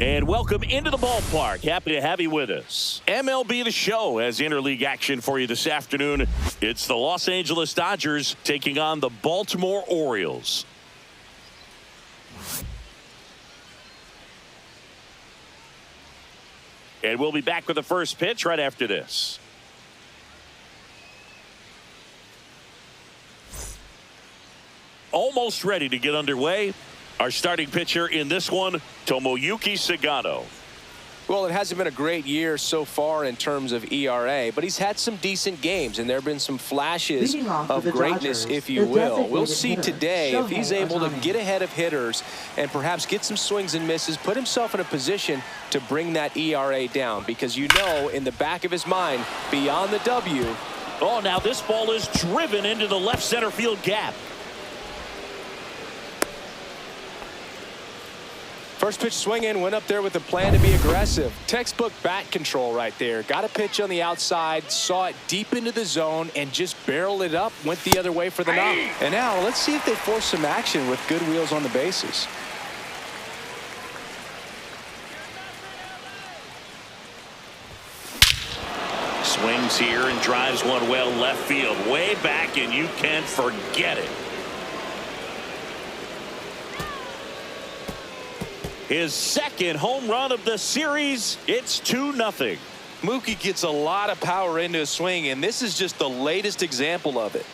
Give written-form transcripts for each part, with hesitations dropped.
And welcome into the ballpark. Happy to have you with us. MLB The Show has interleague action for you this afternoon. It's the Los Angeles Dodgers taking on the Baltimore Orioles. And we'll be back with the first pitch right after this. Almost ready to get underway. Our starting pitcher in this one, Tomoyuki Sugano. Well, it hasn't been a great year so far in terms of ERA, but he's had some decent games, and there have been some flashes of greatness, if you will. We'll see today if he's able to get ahead of hitters and perhaps get some swings and misses, put himself in a position to bring that ERA down, because you know in the back of his mind, beyond the W. Oh, now this ball is driven into the left center field gap. First pitch swinging, went up there with a plan to be aggressive. Textbook bat control right there. Got a pitch on the outside, saw it deep into the zone, and just barreled it up, went the other way for the knock. And now let's see if they force some action with good wheels on the bases. Swings here and drives one well left field, way back, and you can forget it. His second home run of the series. It's 2-0. Mookie gets a lot of power into his swing, and this is just the latest example of it.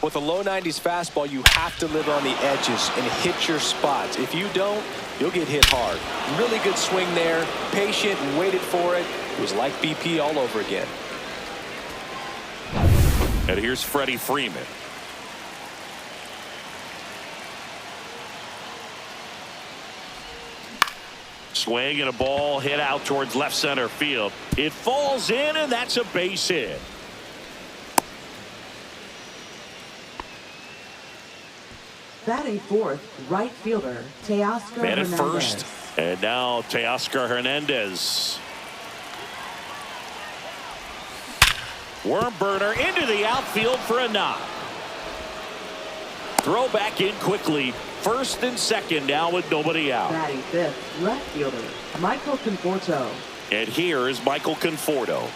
With a low 90s fastball, you have to live on the edges and hit your spots. If you don't, you'll get hit hard. Really good swing there. Patient and waited for it. It was like BP all over again. And here's Freddie Freeman. Swing and a ball hit out towards left center field. It falls in, and that's a base hit. Batting fourth, right fielder, Teoscar Man at Hernandez. first, and now Teoscar Hernandez. Worm burner into the outfield for a knock. Throw back in quickly. First and second now with nobody out. Batting fifth, left fielder, Michael Conforto. And here is Michael Conforto.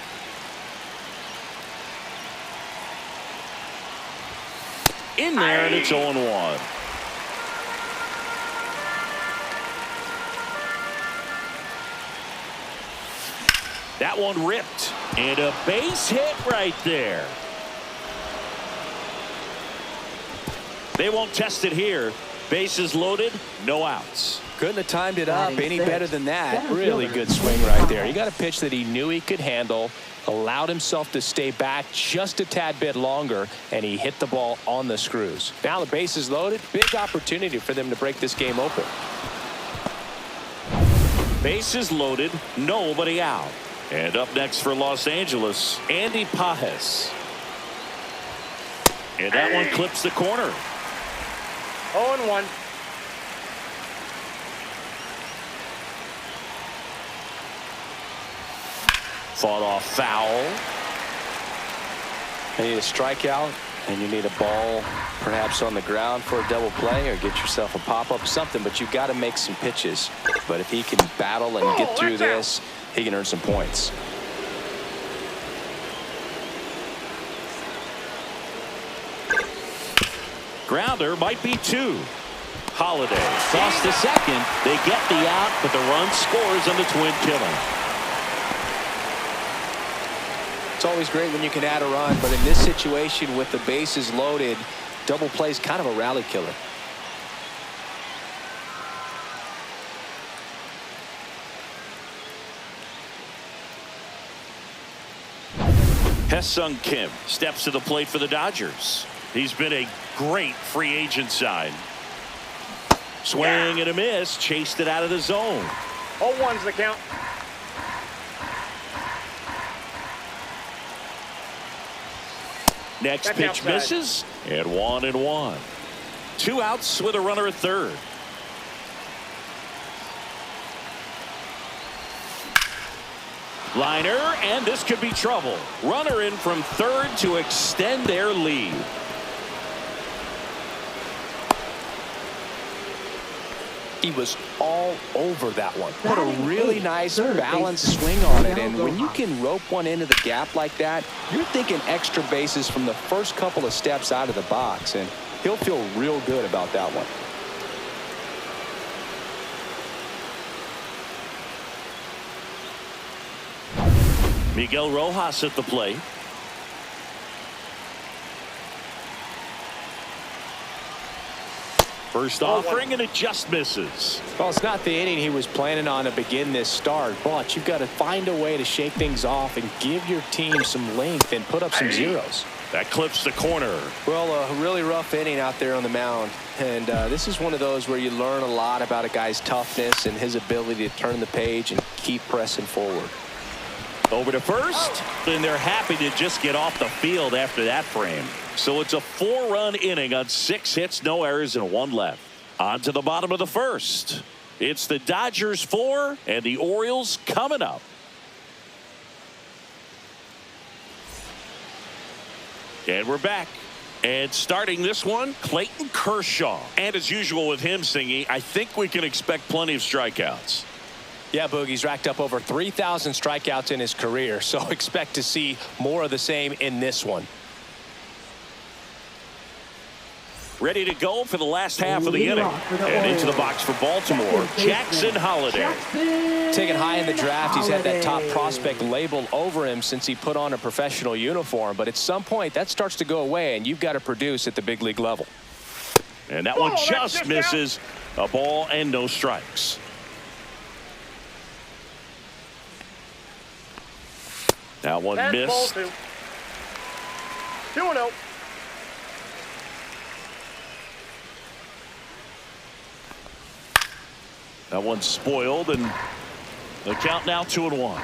In there, and it's 0-1. That one ripped, and a base hit right there. They won't test it here. Bases loaded, no outs. Couldn't have timed it up any better than that. Really good swing right there. He got a pitch that he knew he could handle, allowed himself to stay back just a tad bit longer, and he hit the ball on the screws. Now the base is loaded. Big opportunity for them to break this game open. Bases loaded, nobody out. And up next for Los Angeles, Andy Pajes. And that one clips the corner. 0-1. Fought off foul. You need a strikeout, and you need a ball perhaps on the ground for a double play, or get yourself a pop-up, something, but you've got to make some pitches. But if he can battle and get through this, he can earn some points. Grounder might be two. Holiday toss to second. They get the out, but the run scores on the twin killing. It's always great when you can add a run, but in this situation with the bases loaded, double play is kind of a rally killer. Hesung Kim steps to the plate for the Dodgers. He's been a great free agent sign. Swing and a miss, chased it out of the zone. 0-1's the count. Next That's pitch outside. misses, and 1-1. 2 outs with a runner at third. Liner, and this could be trouble. Runner in from third to extend their lead. He was all over that one. Put a really nice balanced swing on it, and when you can rope one into the gap like that, you're thinking extra bases from the first couple of steps out of the box, and he'll feel real good about that one. Miguel Rojas at the plate. First offering, and it just misses. Well, it's not the inning he was planning on to begin this start, but you've got to find a way to shake things off and give your team some length and put up some zeros. That clips the corner. Well, a really rough inning out there on the mound, and this is one of those where you learn a lot about a guy's toughness and his ability to turn the page and keep pressing forward. Over to first, and they're happy to just get off the field after that frame. So it's a 4-run inning on 6 hits, no errors, and 1 left. On to the bottom of the first. It's the Dodgers 4 and the Orioles coming up. And we're back. And starting this one, Clayton Kershaw. And as usual with him singing, I think we can expect plenty of strikeouts. Yeah, Boogie's racked up over 3,000 strikeouts in his career, so expect to see more of the same in this one. Ready to go for the last half of the inning. And into the box for Baltimore, Jackson Holliday. Taken high in the draft, he's had that top prospect label over him since he put on a professional uniform. But at some point, that starts to go away, and you've got to produce at the big league level. And that one just misses. A ball and no strikes. That one missed. 2-0. That one's spoiled, and the count now 2-1.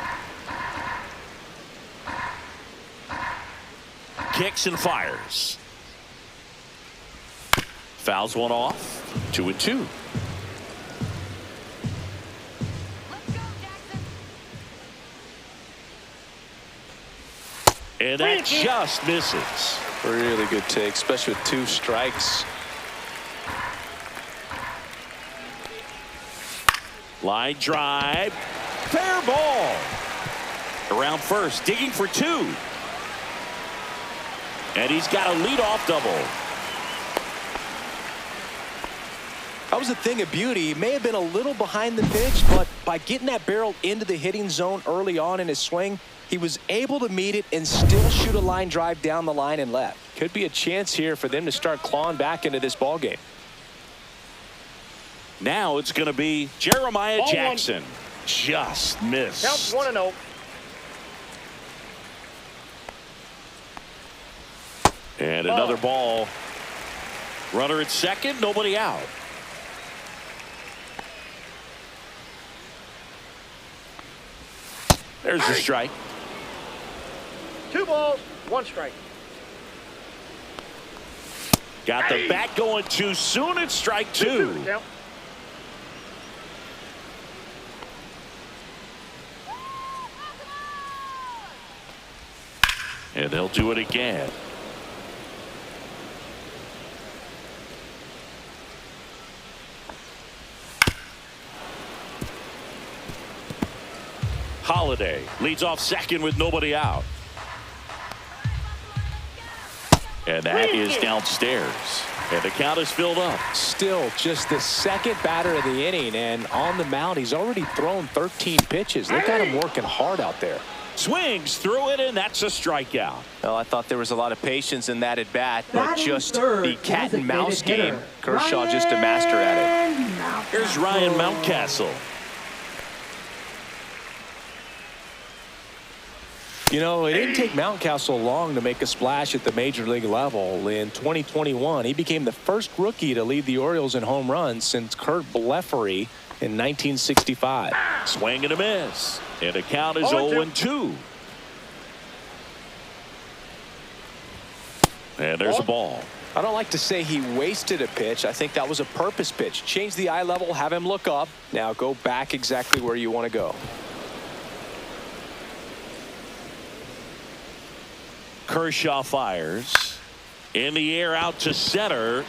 Kicks and fires. Fouls one off. 2-2. And that just misses. Really good take, especially with 2 strikes. Line drive. Fair ball. Around first, digging for 2. And he's got a leadoff double. That was a thing of beauty. He may have been a little behind the pitch, but by getting that barrel into the hitting zone early on in his swing, he was able to meet it and still shoot a line drive down the line and left. Could be a chance here for them to start clawing back into this ball game. Now it's going to be Jeremiah Jackson. Just missed. Counts 1-0. And another ball. Runner at second, nobody out. There's the strike. 2 balls, 1 strike. Got the bat going too soon. It's strike 2. Count. And they'll do it again. Holliday leads off second with nobody out. And that is downstairs. And the count is filled up. Still just the second batter of the inning, and on the mound, he's already thrown 13 pitches. They've got him working hard out there. Swings through it, and that's a strikeout. Well, I thought there was a lot of patience in that at bat, but just the cat and mouse game. Kershaw just a master at it. Here's Ryan Mountcastle. You know, it didn't take Mountcastle long to make a splash at the major league level. In 2021, he became the first rookie to lead the Orioles in home runs since Kurt Blefary in 1965. Swing and a miss. And the count is 0-2. And there's a ball. I don't like to say he wasted a pitch. I think that was a purpose pitch. Change the eye level, have him look up. Now go back exactly where you want to go. Kershaw fires. In the air out to center.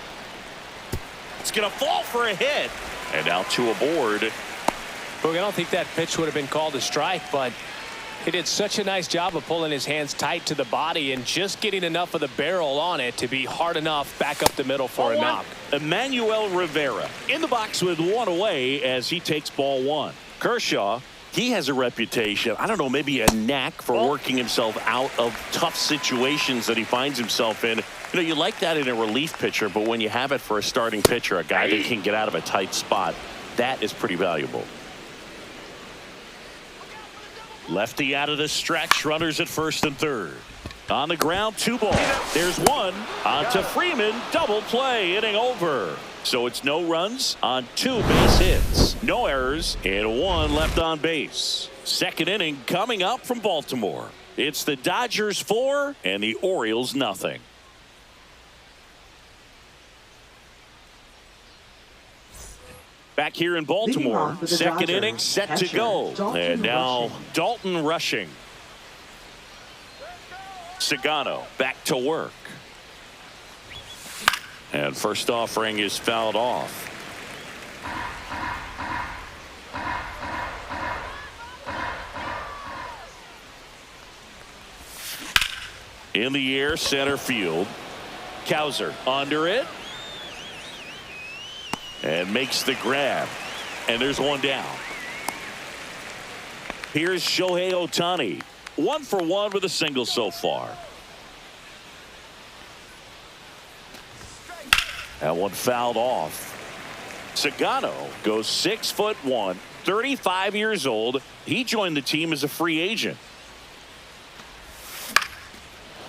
It's going to fall for a hit. And now two aboard. Look, I don't think that pitch would have been called a strike, but he did such a nice job of pulling his hands tight to the body and just getting enough of the barrel on it to be hard enough back up the middle for a knock. Emmanuel Rivera in the box with one away as he takes ball one. Kershaw, he has a reputation, I don't know, maybe a knack for working himself out of tough situations that he finds himself in. You know, you like that in a relief pitcher, but when you have it for a starting pitcher, a guy that can get out of a tight spot, that is pretty valuable. Lefty out of the stretch, runners at first and third. On the ground, 2 balls. There's one. On to Freeman, double play, inning over. So it's no runs on 2 base hits, no errors, and 1 left on base. Second inning coming up from Baltimore. It's the Dodgers 4 and the Orioles nothing. Back here in Baltimore, second inning set to go. And now Dalton rushing. Sugano back to work. And first offering is fouled off. In the air, center field. Cowser under it. And makes the grab. And there's one down. Here's Shohei Ohtani. 1 for 1 with a single so far. That one fouled off. Sugano goes 6'1", 35 years old. He joined the team as a free agent.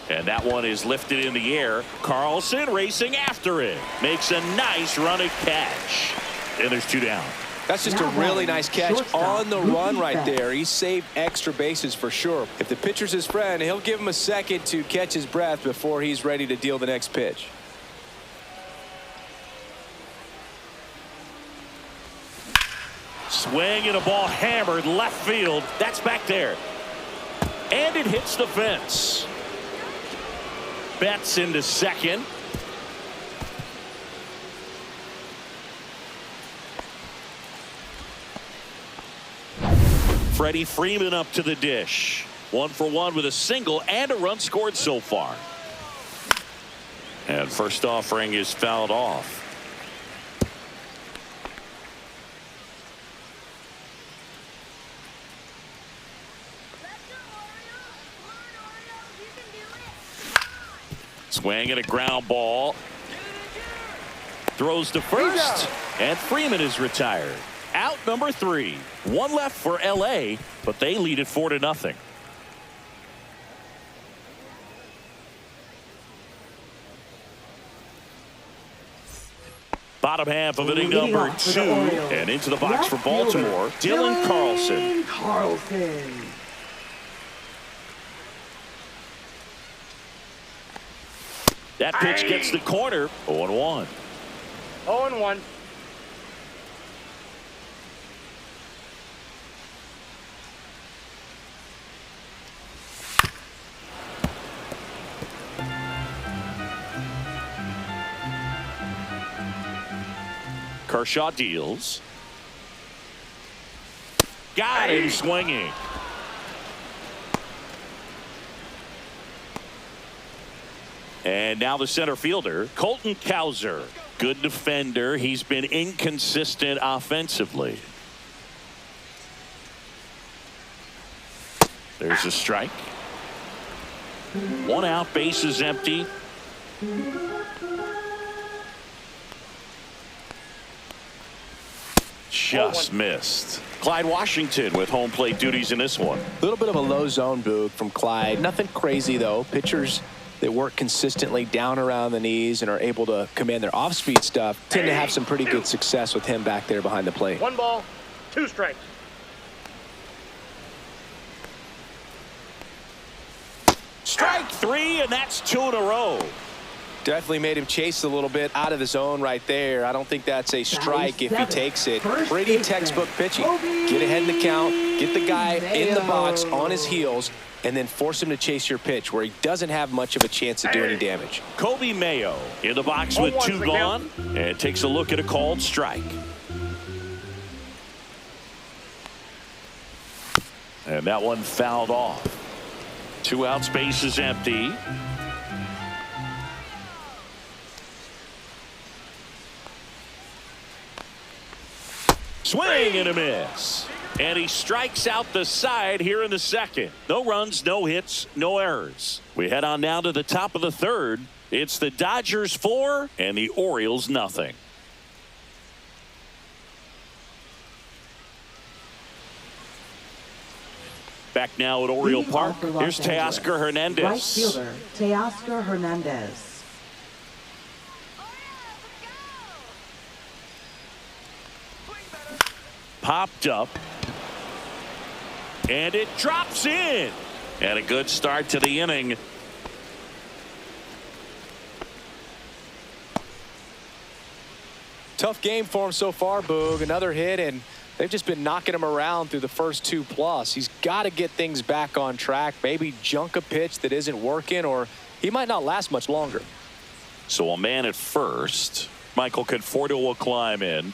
And that one is lifted in the air. Carlson racing after it. Makes a nice running catch. And there's 2 down. That's just a really nice catch on the run right there. He saved extra bases for sure. If the pitcher's his friend, he'll give him a second to catch his breath before he's ready to deal the next pitch. Swing and a ball hammered left field. That's back there. And it hits the fence. Betts into second. Freddie Freeman up to the dish. 1 for 1 with a single and a run scored so far. And first offering is fouled off. Swing and a ground ball. Throws to first. And Freeman is retired. Out number 3. 1 left for LA, but they lead it 4-0. Bottom half of inning number 2. And into the box for Baltimore, Dylan Carlson. That pitch gets the corner. 0-1. 0-1. Kershaw deals. Got him swinging. And now the center fielder, Colton Cowser. Good defender. He's been inconsistent offensively. There's a strike. 1 out, base is empty. Just missed. Clyde Washington with home plate duties in this one. A little bit of a low zone boot from Clyde. Nothing crazy, though. Pitchers that work consistently down around the knees and are able to command their off-speed stuff tend to have some pretty good success with him back there behind the plate. 1 ball, 2 strikes. Strike 3, and that's 2 in a row. Definitely made him chase a little bit out of the zone right there. I don't think that's a strike if he takes it. Pretty textbook pitching. Get ahead in the count, get the guy in the box on his heels, and then force him to chase your pitch where he doesn't have much of a chance to do any damage. Kobe Mayo in the box with 2 gone and takes a look at a called strike. And that one fouled off. 2 outs, base is empty. Swing and a miss. And he strikes out the side here in the second. No runs, no hits, no errors. We head on now to the top of the third. It's the Dodgers 4 and the Orioles nothing. Back now at Oriole Park. Here's Teoscar Hernandez. Right fielder, Teoscar Hernandez. Popped up. And it drops in. And a good start to the inning. Tough game for him so far, Boog. Another hit, and they've just been knocking him around through the first 2+. He's got to get things back on track. Maybe junk a pitch that isn't working, or he might not last much longer. So a man at first. Michael Conforto will climb in.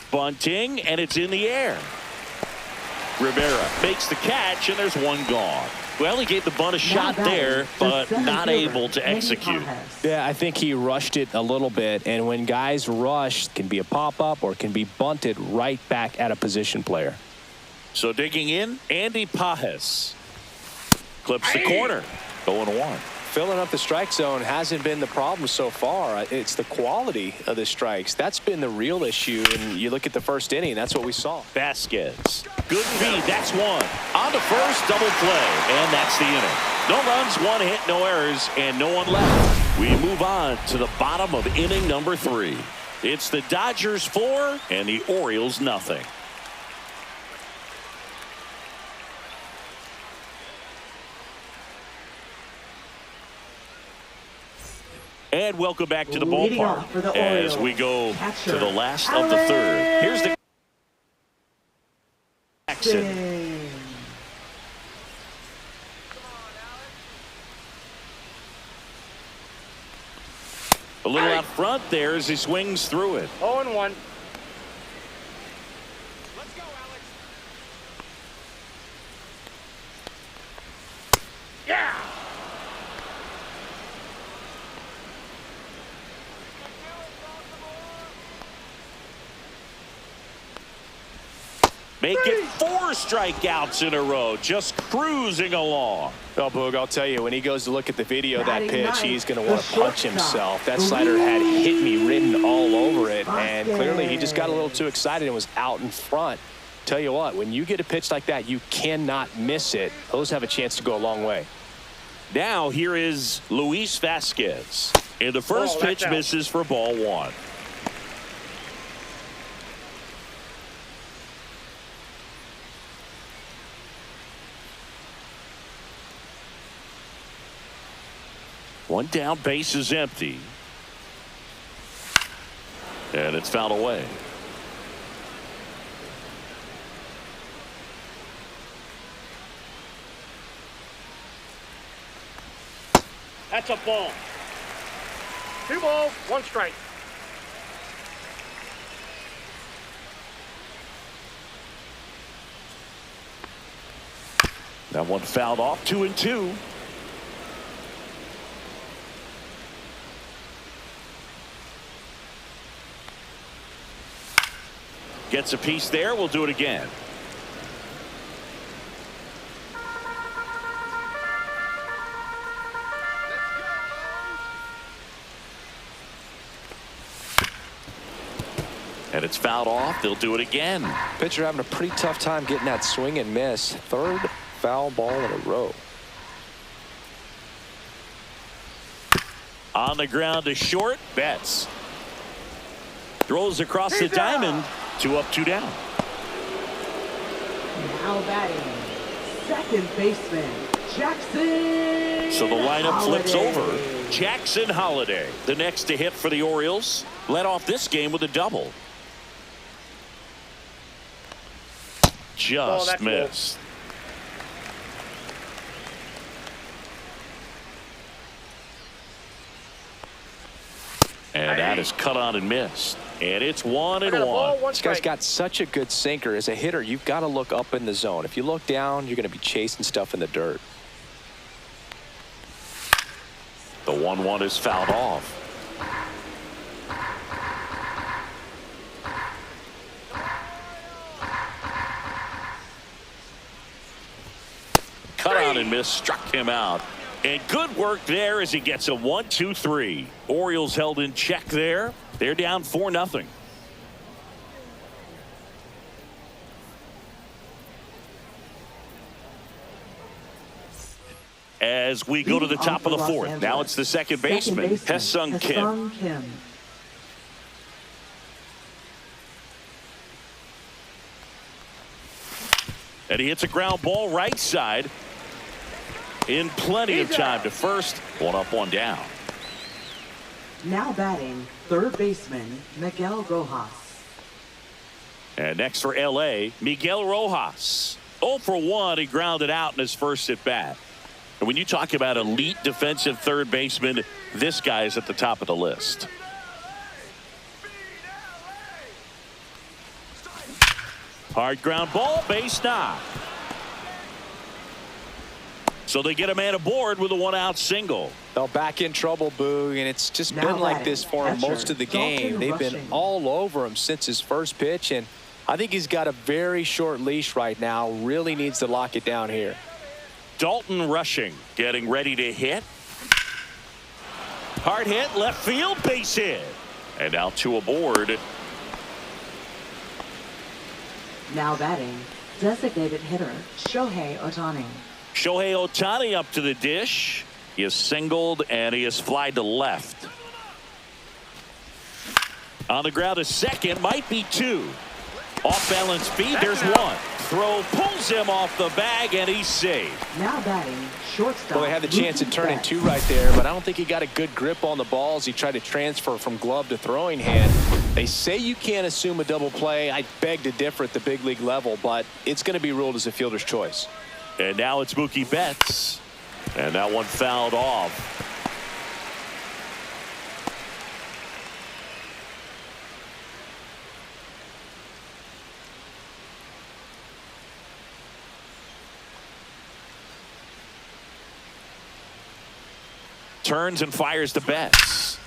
Bunting, and it's in the air. Rivera makes the catch, and there's one gone. Well, he gave the bunt a shot there, but not able to execute. Yeah, I think he rushed it a little bit, and when guys rush, it can be a pop-up or can be bunted right back at a position player. So digging in, Andy Pajes. Clips the corner. 0-1. Filling up the strike zone hasn't been the problem so far. It's the quality of the strikes. That's been the real issue. And you look at the first inning, that's what we saw. Vasquez. Good feed. That's one. On to first, double play. And that's the inning. No runs, 1 hit, no errors, and no one left. We move on to the bottom of inning number 3. It's the Dodgers 4 and the Orioles nothing. And welcome back to the ballpark as we go to the last of the third. Here's the Jackson. A little out front there as he swings through it. 0-1. Yeah. Make it 4 strikeouts in a row, just cruising along. Oh, Boog, I'll tell you, when he goes to look at the video of that pitch, he's going to want to punch himself. That slider had hit me written all over it, and clearly he just got a little too excited and was out in front. Tell you what, when you get a pitch like that, you cannot miss it. Those have a chance to go a long way. Now here is Luis Vasquez. And the first pitch misses for ball 1. One down, base is empty. And it's fouled away. That's a ball. 2 balls, 1 strike. That one fouled off. 2-2. Gets a piece there. We'll do it again. And it's fouled off. They'll do it again. Pitcher having a pretty tough time getting that swing and miss. 3rd foul ball in a row. On the ground to short. Betts. Throws across the diamond. 2 up, 2 down. Now batting, second baseman, Jackson. So the lineup flips Holiday. over. Jackson Holiday, the next to hit for the Orioles, led off this game with a double. Just missed. And that is cut on and missed. And it's 1-1. This guy's got such a good sinker. As a hitter, you've got to look up in the zone. If you look down, you're going to be chasing stuff in the dirt. The 1-1 is fouled off. Cut out and missed, struck him out. And good work there as he gets a 1-2-3. Orioles held in check there. They're down 4-0. As we go to the top of the fourth. Now it's the second baseman, Hesung Kim. And he hits a ground ball right side. In plenty of time to first. One up, one down. Now batting, third baseman, Miguel Rojas. And next for L.A., Miguel Rojas. 0 for 1, he grounded out in his first at bat. And when you talk about elite defensive third baseman, this guy is at the top of the list. Hard ground ball, base knock. So they get a man aboard with a one-out single. They'll back in trouble, Boog, and it's just been like this for him most of the game. They've been all over him since his first pitch, and I think he's got a very short leash right now. Really needs to lock it down here. Dalton rushing, getting ready to hit. Hard hit, left field, base hit. And now two aboard. Now batting, designated hitter, Shohei Ohtani. Shohei Ohtani up to the dish. He is singled and he is flied to left. On the ground, a second, might be two. Off balance feed, there's one. Throw pulls him off the bag and he's safe. Now batting, shortstop. Well, they had the chance to turn in two right there, but I don't think he got a good grip on the balls. He tried to transfer from glove to throwing hand. They say you can't assume a double play. I beg to differ at the big league level, but it's going to be ruled as a fielder's choice. And now it's Mookie Betts. And that one fouled off. Turns and fires to Betts.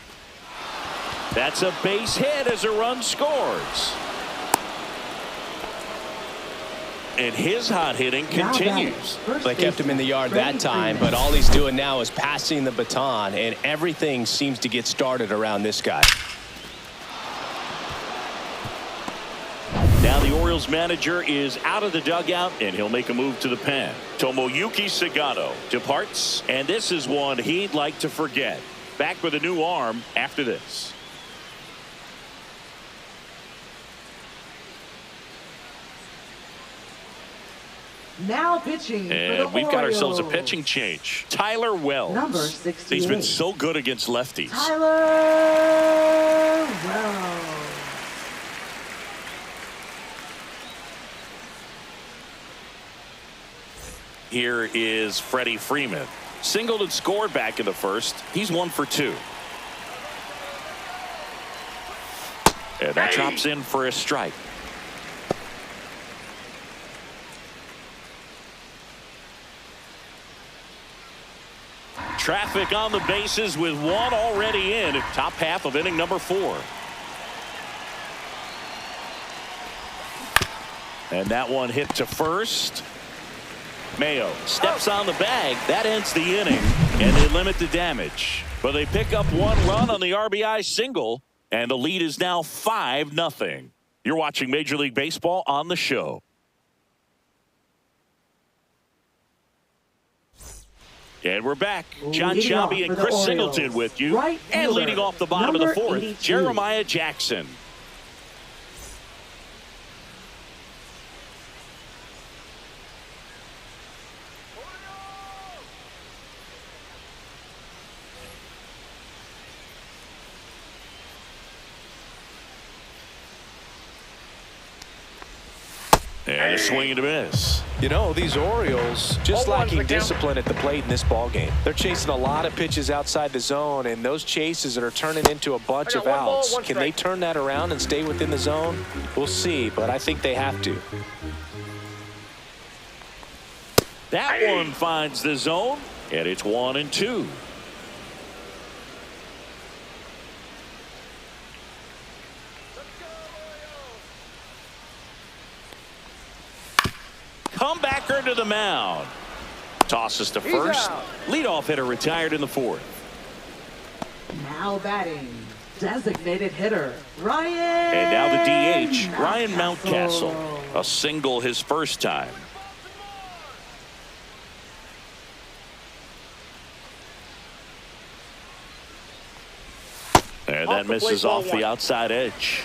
That's a base hit as a run scores. And his hot hitting continues. They kept him in the yard that time, but all he's doing now is passing the baton, and everything seems to get started around this guy. Now the Orioles manager is out of the dugout, and he'll make a move to the pen. Tomoyuki Sugano departs, and this is one he'd like to forget. Back with a new arm after this. Now pitching and we've got ourselves a pitching change. Tyler Wells. Number 68. He's been so good against lefties. Tyler Wells. Here is Freddie Freeman. Singled and scored back in the first. He's 1 for 2. And that chops in for a strike. Traffic on the bases with one already in. Top half of inning number 4. And that one hit to first. Mayo steps on the bag. That ends the inning, and they limit the damage. But they pick up one run on the RBI single, and the lead is now 5-0. You're watching Major League Baseball on the show. And we're back. John Sciambi and Chris Singleton with you. And leading off the bottom of the fourth, Jeremiah Jackson. And a swing and a miss. You know, these Orioles just lacking discipline at the plate in this ball game. They're chasing a lot of pitches outside the zone, and those chases are turning into a bunch of outs. Can they turn that around and stay within the zone? We'll see, but I think they have to. That one finds the zone, and it's 1-2. Comebacker to the mound. Tosses to first. Leadoff hitter retired in the fourth. Now batting, designated hitter, Ryan. And now the DH, Ryan Mountcastle. A single his first time. And that misses off the outside edge.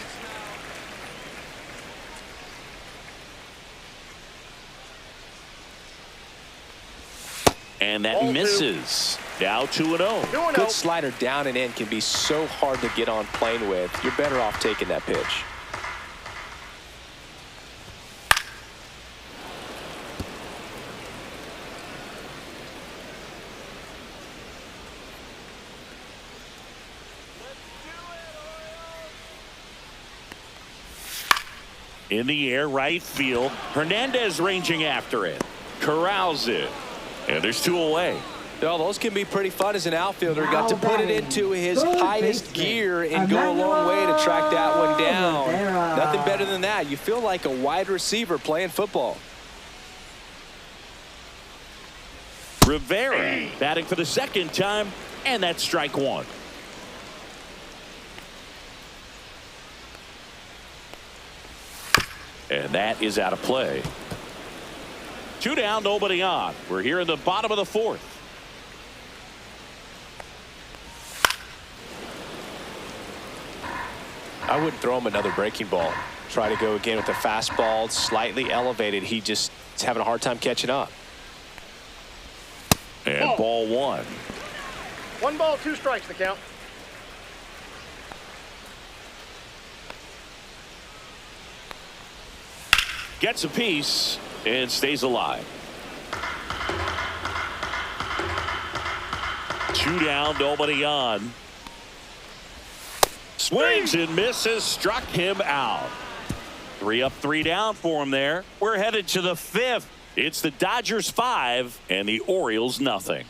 And that misses. Now 2-0. Good slider down and in can be so hard to get on plane with. You're better off taking that pitch. In the air, right field. Hernandez ranging after it. Corrals it. And there's 2 away. No, those can be pretty fun as an outfielder. Got to put it into his highest gear and go a long way to track that one down. Nothing better than that. You feel like a wide receiver playing football. Rivera batting for the second time, and that's strike 1. And that is out of play. 2 down, nobody on. We're here in the bottom of the fourth. I wouldn't throw him another breaking ball. Try to go again with the fastball, slightly elevated. He just is having a hard time catching up. And ball 1. 1 ball, 2 strikes the count. Gets a piece and stays alive. 2 down, nobody on. Swings and misses, struck him out. 3 up, 3 down for him there. We're headed to the 5th. It's the Dodgers 5 and the Orioles nothing.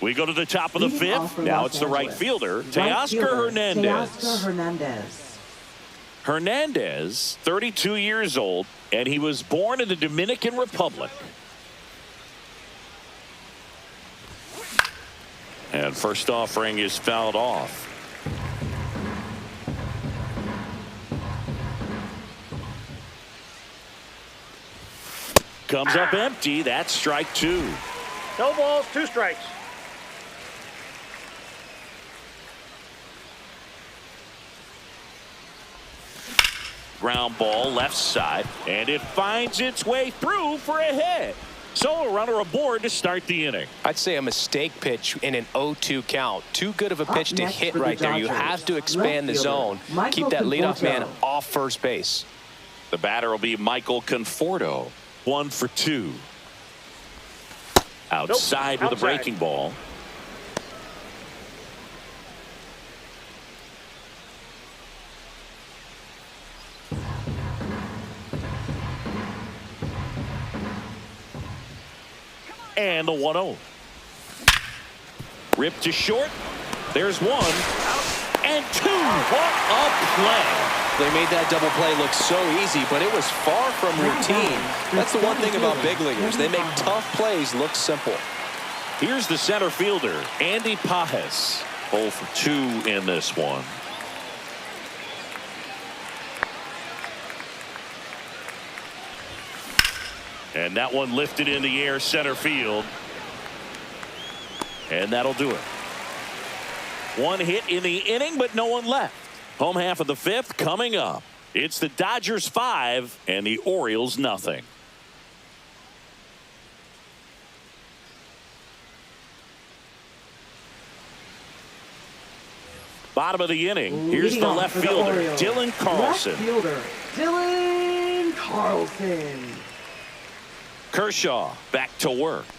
We go to the top of the 5th. Now it's the right fielder, Teoscar Hernandez. Hernandez, 32 years old, and he was born in the Dominican Republic. And first offering is fouled off. Comes up empty. That's strike 2. No balls, 2 strikes. Ground ball left side, and it finds its way through for a hit. So a runner aboard to start the inning. I'd say a mistake pitch in an 0-2 count. Too good of a pitch to hit right there. You have to expand the zone. Keep that leadoff man off first base. The batter will be Michael Conforto. 1 for 2. Outside with a breaking ball. And the 1-0. Ripped to short. There's 1 and 2. What a play. They made that double play look so easy, but it was far from routine. That's the one thing about big leaguers. They make tough plays look simple. Here's the center fielder, Andy Pajes. 0 for 2 in this one. And that one lifted in the air center field. And that'll do it. 1 hit in the inning, but no one left. Home half of the 5th coming up. It's the Dodgers 5 and the Orioles nothing. Bottom of the inning. Here's the left fielder, Dylan Carlson. Left fielder, Dylan Carlson. Kershaw back to work.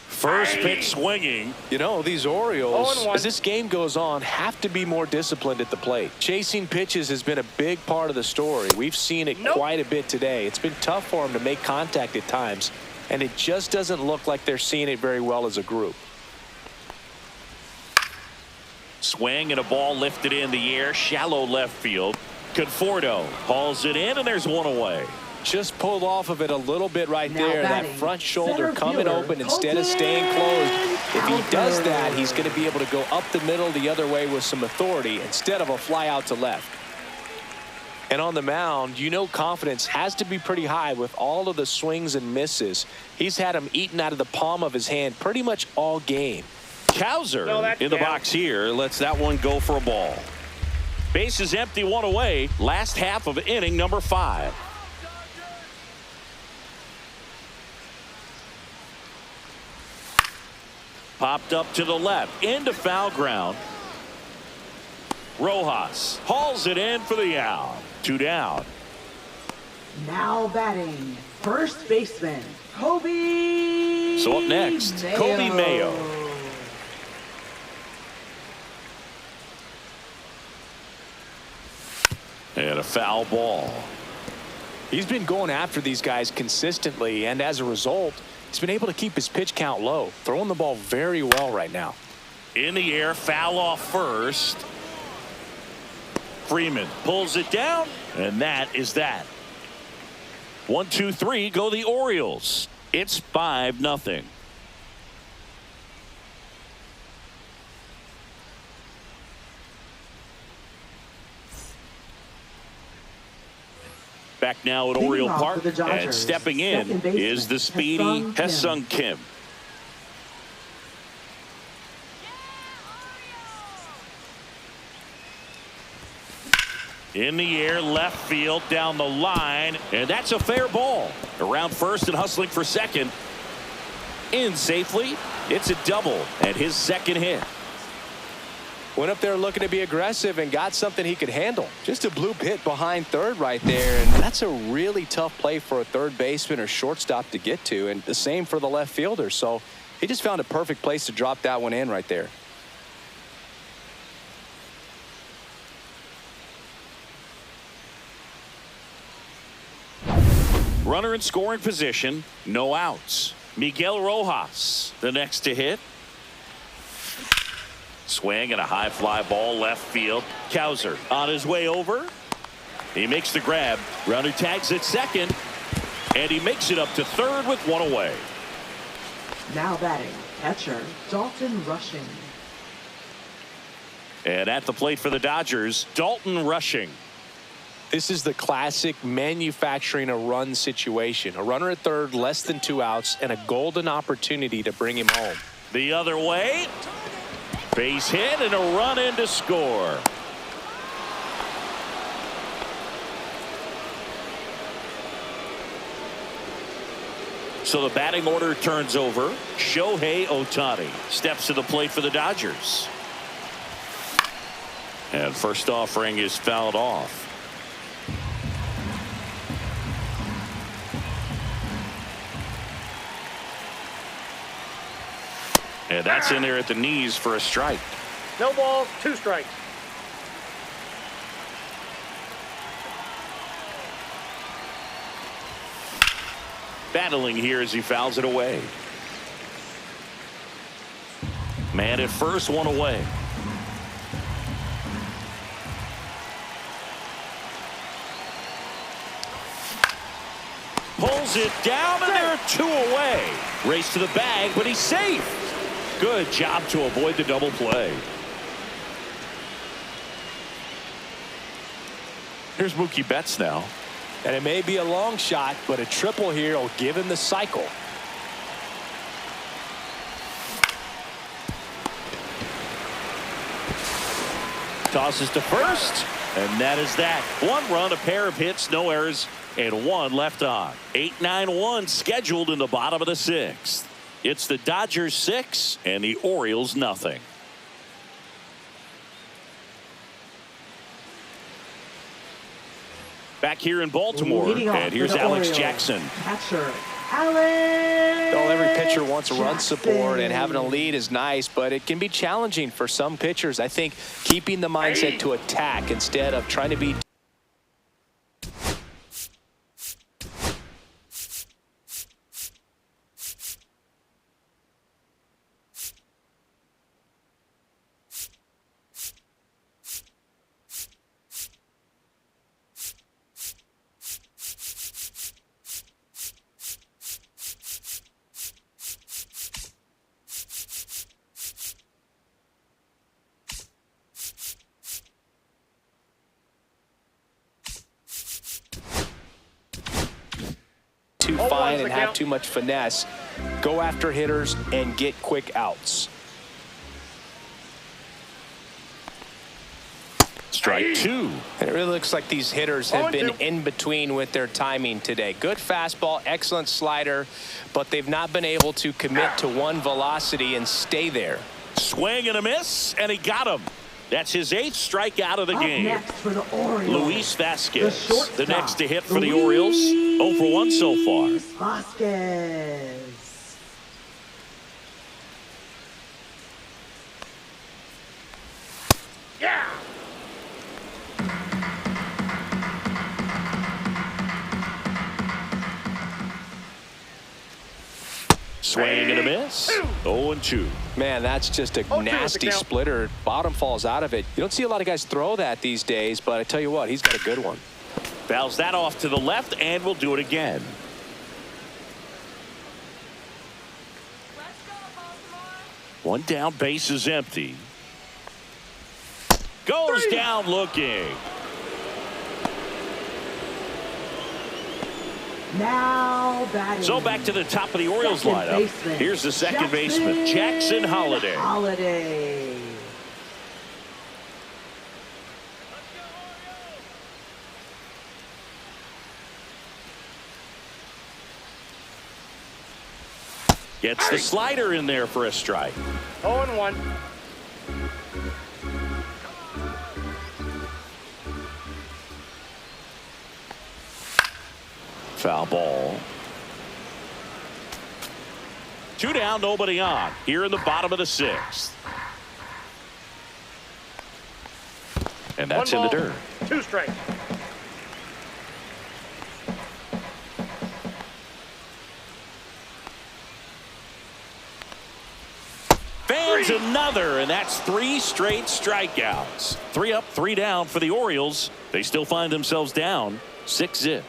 First pitch swinging. You know, these Orioles, 0-1. as this game goes on, have to be more disciplined at the plate. Chasing pitches has been a big part of the story. We've seen it quite a bit today. It's been tough for them to make contact at times, and it just doesn't look like they're seeing it very well as a group. Swing and a ball lifted in the air, shallow left field. Conforto hauls it in, and there's one away. Just pulled off of it a little bit right there. That front shoulder coming fielder, open instead of staying closed. If he does that, he's going to be able to go up the middle the other way with some authority instead of a fly out to left. And on the mound, you know, confidence has to be pretty high with all of the swings and misses. He's had them eaten out of the palm of his hand pretty much all game. Kowser in the box here lets that one go for a ball. Base is empty, one away. Last half of inning number 5. Popped up to the left, into foul ground. Rojas hauls it in for the out. 2 down. Now batting, first baseman, Kobe. So up next, Mayo. Kobe Mayo. And a foul ball. He's been going after these guys consistently, and as a result, he's been able to keep his pitch count low, throwing the ball very well right now. In the air, foul off first. Freeman pulls it down, and that is that. 1, 2, 3, go the Orioles. It's 5-0. Back now at Oriole Park, and stepping in is the speedy Ha-Seong Kim. In the air, left field, down the line, and that's a fair ball. Around first and hustling for second. In safely, it's a double, and his second hit. Went up there looking to be aggressive and got something he could handle. Just a bloop hit behind third right there, and that's a really tough play for a third baseman or shortstop to get to, and the same for the left fielder. So he just found a perfect place to drop that one in right there. Runner in scoring position, no outs. Miguel Rojas, the next to hit. Swing and a high fly ball left field. Kowser on his way over. He makes the grab. Runner tags at second. And he makes it up to third with one away. Now batting, catcher, Dalton Rushing. And at the plate for the Dodgers, Dalton Rushing. This is the classic manufacturing a run situation. A runner at third, less than 2 outs, and a golden opportunity to bring him home. The other way. Base hit and a run in to score. So the batting order turns over. Shohei Ohtani steps to the plate for the Dodgers. And first offering is fouled off. And that's in there at the knees for a strike. No balls, 2 strikes. Battling here as he fouls it away. Man at first, one away. Pulls it down, and there are 2 away. Race to the bag, but he's safe. Good job to avoid the double play. Here's Mookie Betts now. And it may be a long shot, but a triple here will give him the cycle. Tosses to first, and that is that. 1 run, a pair of hits, no errors, and 1 left on. 8-9-1 scheduled in the bottom of the 6th. It's the Dodgers 6 and the Orioles nothing. Back here in Baltimore, and here's Alex Jackson. Catcher, Alex. Well, every pitcher wants run support, and having a lead is nice, but it can be challenging for some pitchers. I think keeping the mindset to attack instead of trying to be too fine and have too much finesse. Go after hitters and get quick outs. Strike two. And it really looks like these hitters have been in between with their timing today. Good fastball, excellent slider, but they've not been able to commit to one velocity and stay there. Swing and a miss, and he got him. That's his 8th strikeout of the game. Next for the Orioles, Luis Vasquez, the the next to hit for the Orioles. 0 for 1 so far. Vasquez. Yeah. Swing and a miss. 0-2. Man, that's just a nasty splitter. Bottom falls out of it. You don't see a lot of guys throw that these days, but I tell you what, he's got a good one. Fouls that off to the left, and we'll do it again. One down, base is empty. Goes down looking. Now batting. So back to the top of the Orioles lineup. Here's the second baseman, Jackson Holliday. Holliday. Gets the slider in there for a strike. 0-1. Foul ball. 2 down, nobody on. Here in the bottom of the 6th. And that's in the dirt. 2 strikes. Fans another, and that's 3 straight strikeouts. 3 up, 3 down for the Orioles. They still find themselves down 6-0.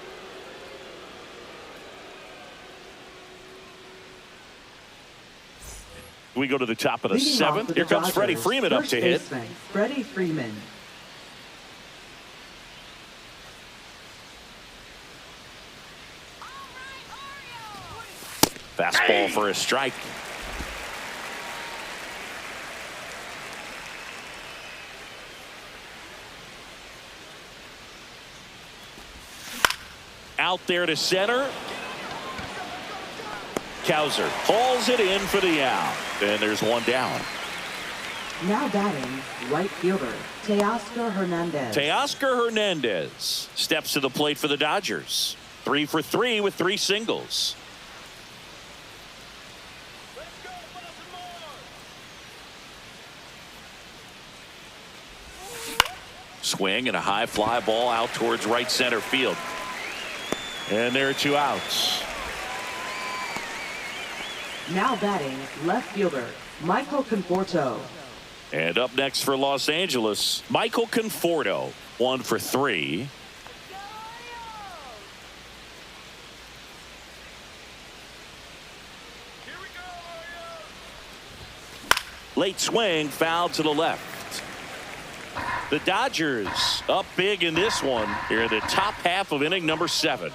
We go to the top of the 7th. Here comes Freddie Freeman up to hit. Freddie Freeman. Fastball for a strike. Out there to center. Kowser hauls it in for the out. And there's 1 down. Now batting, right fielder, Teoscar Hernandez. Teoscar Hernandez steps to the plate for the Dodgers. 3 for 3 with 3 singles. Swing and a high fly ball out towards right center field. And there are 2 outs. Now batting, left fielder, Michael Conforto. And up next for Los Angeles, Michael Conforto. 1 for 3. Late swing, foul to the left. The Dodgers up big in this one. Here in the top half of inning number 7.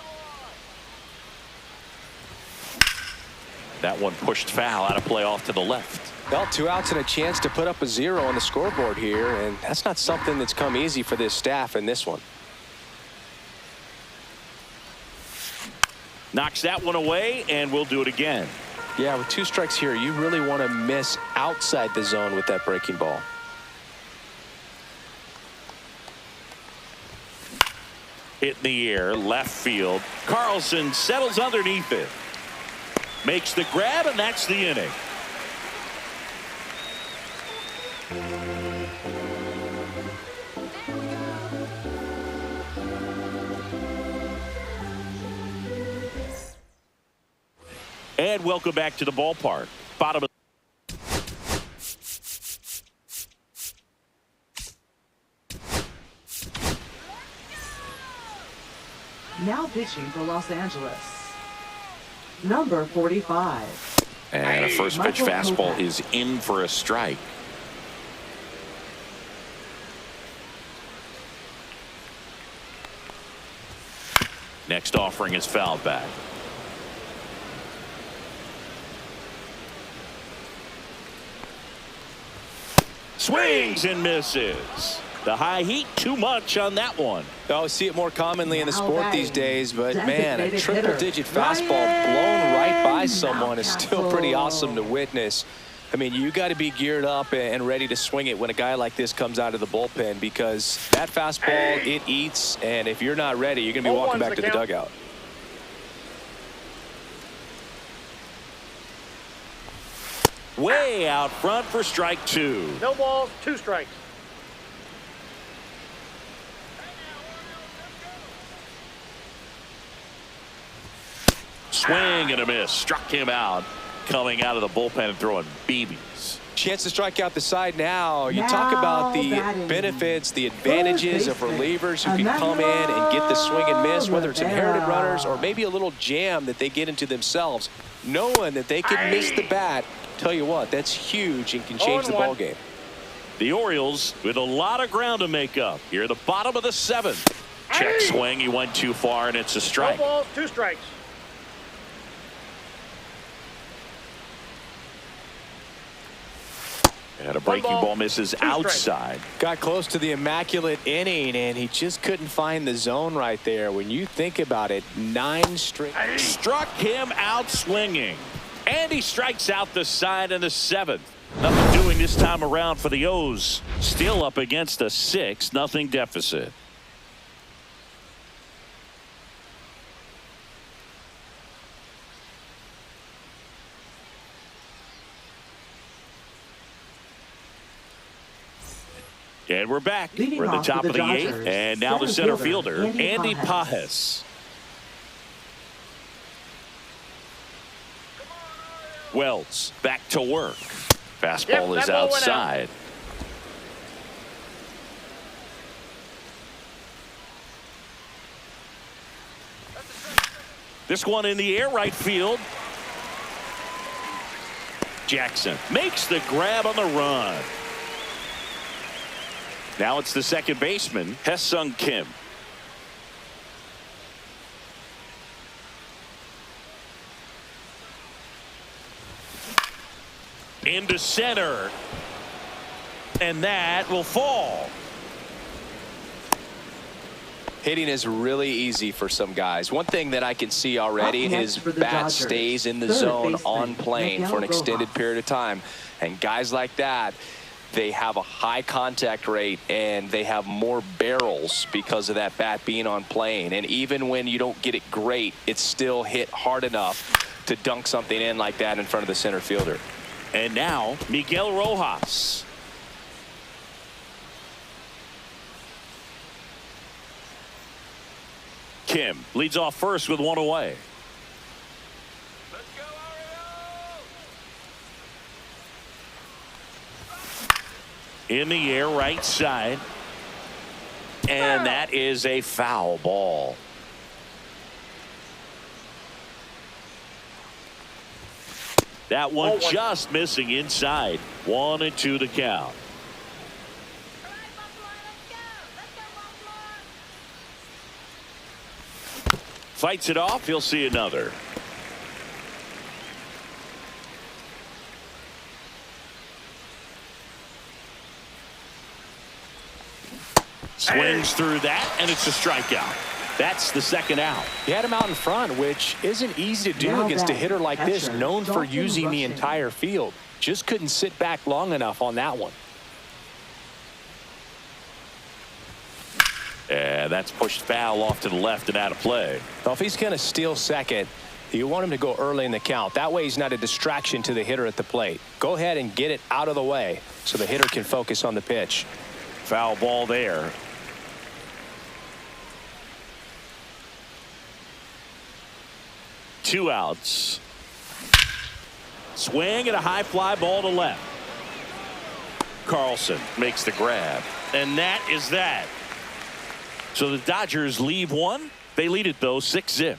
That one pushed foul out of play off to the left. Well, 2 outs and a chance to put up a 0 on the scoreboard here, and that's not something that's come easy for this staff in this one. Knocks that one away, and we'll do it again. Yeah, with 2 strikes here, you really want to miss outside the zone with that breaking ball. Hit in the air, left field. Carlson settles underneath it. Makes the grab, and that's the inning. And welcome back to the ballpark. Bottom of Now pitching for Los Angeles, number 45. And a first pitch fastball is in for a strike. Next offering is fouled back. Swings and misses. The high heat, too much on that one. Oh, see it more commonly in the sport these days, but man, a triple-digit fastball blown right by someone is still pretty awesome to witness. I mean, you got to be geared up and ready to swing it when a guy like this comes out of the bullpen, because that fastball, it eats, and if you're not ready, you're going to be walking back to the dugout. Way out front for strike two. No balls, 2 strikes. Swing and a miss. Struck him out. Coming out of the bullpen and throwing BBs. Chance to strike out the side now. You talk about the benefits, the advantages of relievers who can come in and get the swing and miss, whether it's inherited runners or maybe a little jam that they get into themselves. Knowing that they can miss the bat, tell you what, that's huge and can change the ball game. The Orioles with a lot of ground to make up. Here at the bottom of the 7th. Check swing. He went too far, and it's a strike. No balls, 2 strikes. And a breaking ball misses outside. Got close to the immaculate inning, and he just couldn't find the zone right there. When you think about it, 9 straight. Struck him out swinging. And he strikes out the side in the 7th. Nothing doing this time around for the O's. Still up against a 6-0 deficit. And we're back. We're at the top of the 8th. And now the center fielder, Andy Pajes. Wells back to work. Fastball is outside. This one in the air, right field. Jackson makes the grab on the run. Now it's the second baseman, Hesung Kim. Into center. And that will fall. Hitting is really easy for some guys. One thing that I can see already is bat stays in the zone on plane for an extended period of time. And guys like that, they have a high contact rate and they have more barrels because of that bat being on plane. And even when you don't get it great, it's still hit hard enough to dunk something in like that in front of the center fielder. And now Miguel Rojas. Kim leads off first with 1 away. Let's go, Oriole! In the air, right side. And that is a foul ball. That one just missing inside. 1-2 the count. Fights it off. He'll see another. Swings through that, and it's a strikeout. That's the second out. He had him out in front, which isn't easy to do against a hitter like this, known for using the entire field. Just couldn't sit back long enough on that one. And that's pushed foul off to the left and out of play. Well, if he's going to steal second, you want him to go early in the count. That way he's not a distraction to the hitter at the plate. Go ahead and get it out of the way so the hitter can focus on the pitch. Foul ball there. Two outs. Swing and a high fly ball to left. Carlson makes the grab. And that is that. So the Dodgers leave one. They lead it, though, 6-0.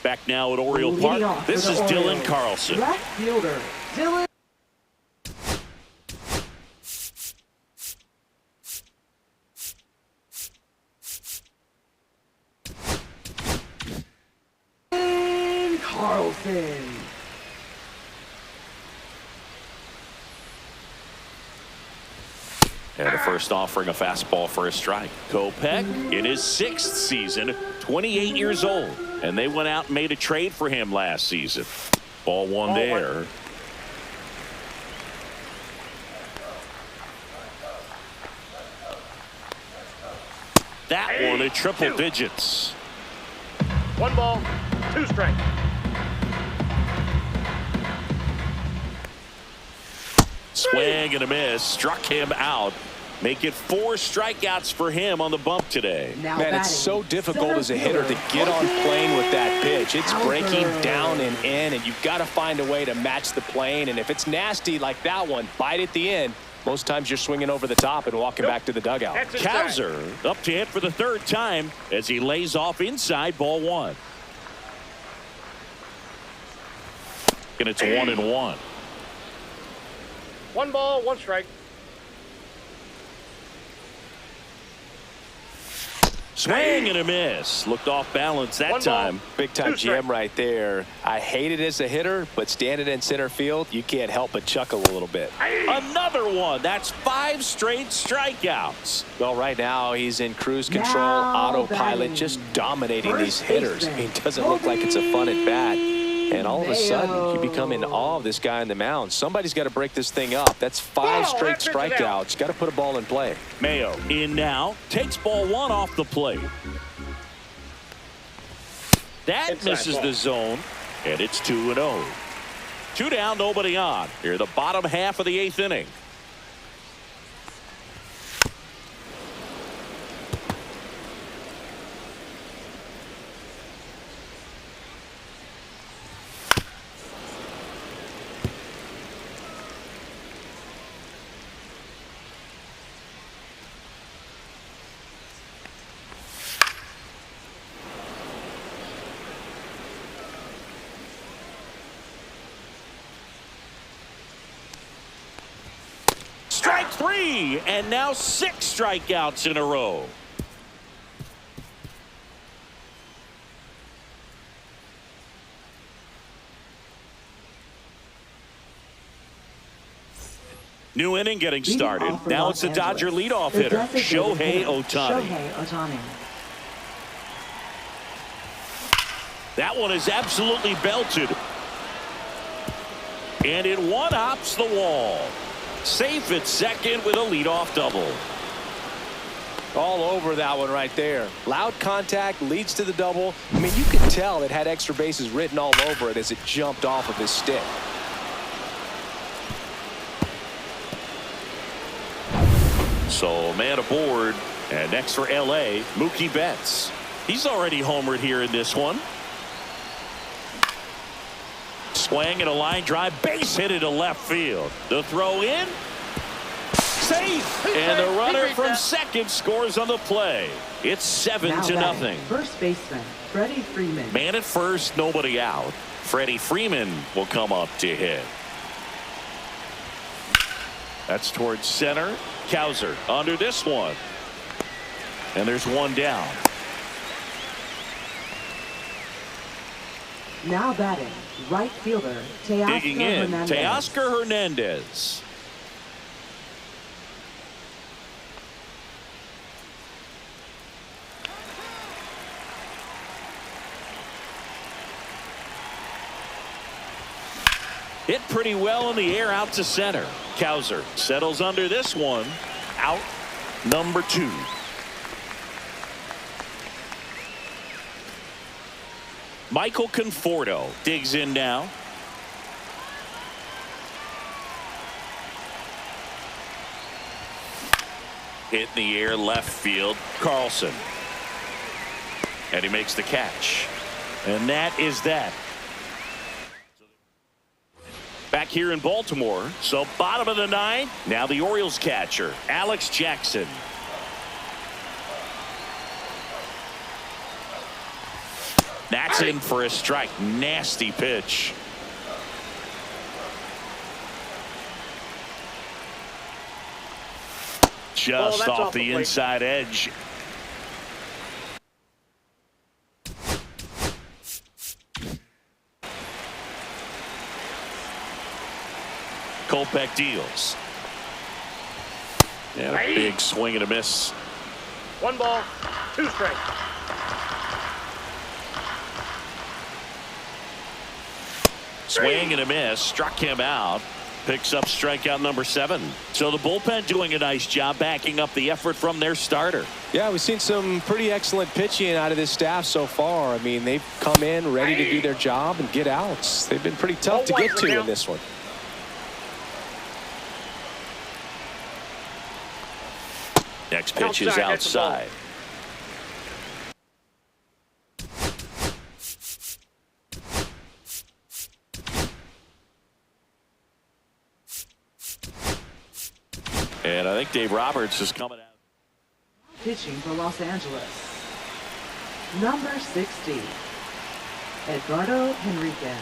Back now at Oriole Park. This is Dylan Carlson. Left fielder, Dylan. Carlson. And the first offering a fastball for a strike. Kopech in his 6th season, 28 years old. And they went out and made a trade for him last season. Ball one there. That one at triple digits. 1 ball, 2 strikes. Swing and a miss. Struck him out. Make it 4 strikeouts for him on the bump today. Man, it's so difficult as a hitter to get on plane with that pitch. It's breaking down and in, and you've got to find a way to match the plane. And if it's nasty like that one, bite at the end. Most times you're swinging over the top and walking back to the dugout. Cowser up to hit for the 3rd time as he lays off inside ball 1. And it's 1-1. 1 ball, 1 strike. Swing and a miss. Looked off balance that time. Big time jam right there. I hate it as a hitter, but standing in center field, you can't help but chuckle a little bit. Another one. That's 5 straight strikeouts. Well, right now he's in cruise control, autopilot, just dominating these hitters. It doesn't look like it's a fun at bat. And all of a sudden, you become in awe of this guy on the mound. Somebody's got to break this thing up. That's 5 straight strikeouts. Got to put a ball in play. Mayo in now. Takes ball 1 off the plate. That misses the zone. And it's 2-0. 2 down, nobody on. Here, the bottom half of the 8th inning. Strike 3, and now 6 strikeouts in a row. New inning getting started. Now it's the Dodger leadoff hitter, Shohei Ohtani. That one is absolutely belted. And it one-hops the wall. Safe at second with a leadoff double. All over that one right there. Loud contact leads to the double. I mean, you could tell it had extra bases written all over it as it jumped off of his stick. So man aboard, and next for LA, Mookie Betts. He's already homered here in this one. Swing and a line drive, base hit into left field. The throw in, safe, and the runner from second scores on the play. It's 7-0. First baseman Freddie Freeman. Man at first, nobody out. Freddie Freeman will come up to hit. That's towards center. Cowser under this one. And there's 1 down. Now batting, right fielder Teoscar Digging in, Hernandez. Teoscar Hernandez. Hit pretty well in the air out to center. Cowser settles under this one. Out. Number 2. Michael Conforto digs in now. Hit in the air left field. Carlson. And he makes the catch. And that is that. Back here in Baltimore. So bottom of the 9th. Now the Orioles catcher, Alex Jackson. That's in for a strike. Nasty pitch. Just off the inside edge. Kopech deals. And a big swing and a miss. 1 ball, 2 strikes. Swing and a miss. Struck him out. Picks up strikeout number 7. So the bullpen doing a nice job backing up the effort from their starter. Yeah, we've seen some pretty excellent pitching out of this staff so far. I mean, they've come in ready to do their job and get outs. They've been pretty tough to get to in this one. Next pitch is outside. And I think Dave Roberts is coming out. Pitching for Los Angeles. Number 60, Eduardo Henriquez.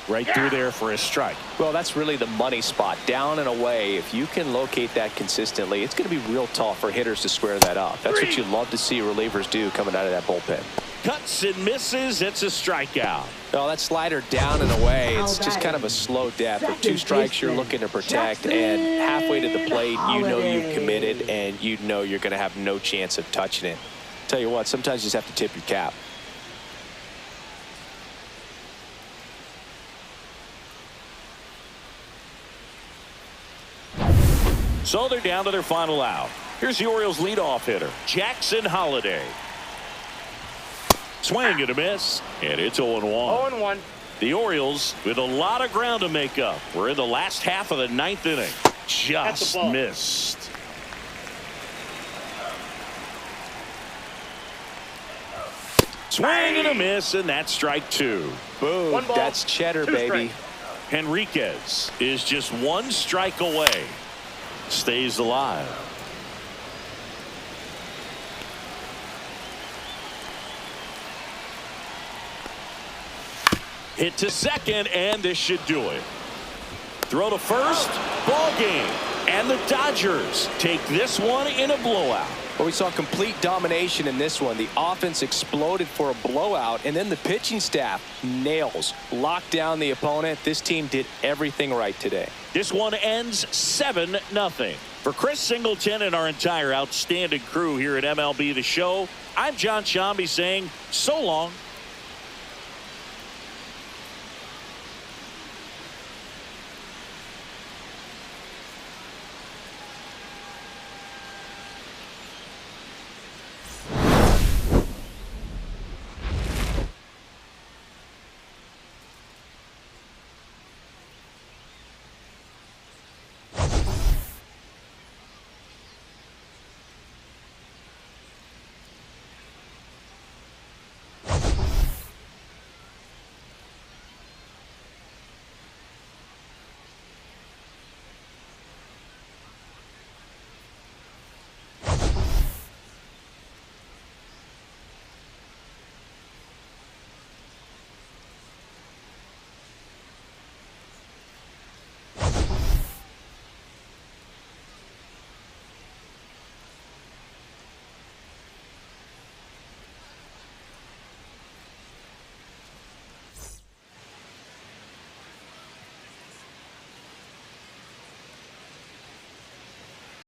Right through there for a strike. Well, that's really the money spot. Down and away. If you can locate that consistently, it's going to be real tough for hitters to square that up. That's what you love to see relievers do coming out of that bullpen. Cuts and misses. It's a strikeout. Well, that slider down and away, it's just kind of a slow death. With 2 strikes, you're looking to protect, and halfway to the plate, you know you've committed, and you know you're going to have no chance of touching it. Tell you what, sometimes you just have to tip your cap. So they're down to their final out. Here's the Orioles leadoff hitter, Jackson Holliday. Swing and a miss, and it's 0-1. 0-1. The Orioles with a lot of ground to make up. We're in the last half of the 9th inning. Just missed. Swing and a miss, and that's strike 2. Boom. 1 ball, That's cheddar, 2 baby. strikes. Henriquez is just 1 strike away. Stays alive. Hit to second, and this should do it. Throw to first, ball game. And the Dodgers take this one in a blowout. Well, we saw complete domination in this one. The offense exploded for a blowout, and then the pitching staff nails, locked down the opponent. This team did everything right today. This one ends 7-0. For Chris Singleton and our entire outstanding crew here at MLB The Show, I'm John Shambi saying so long.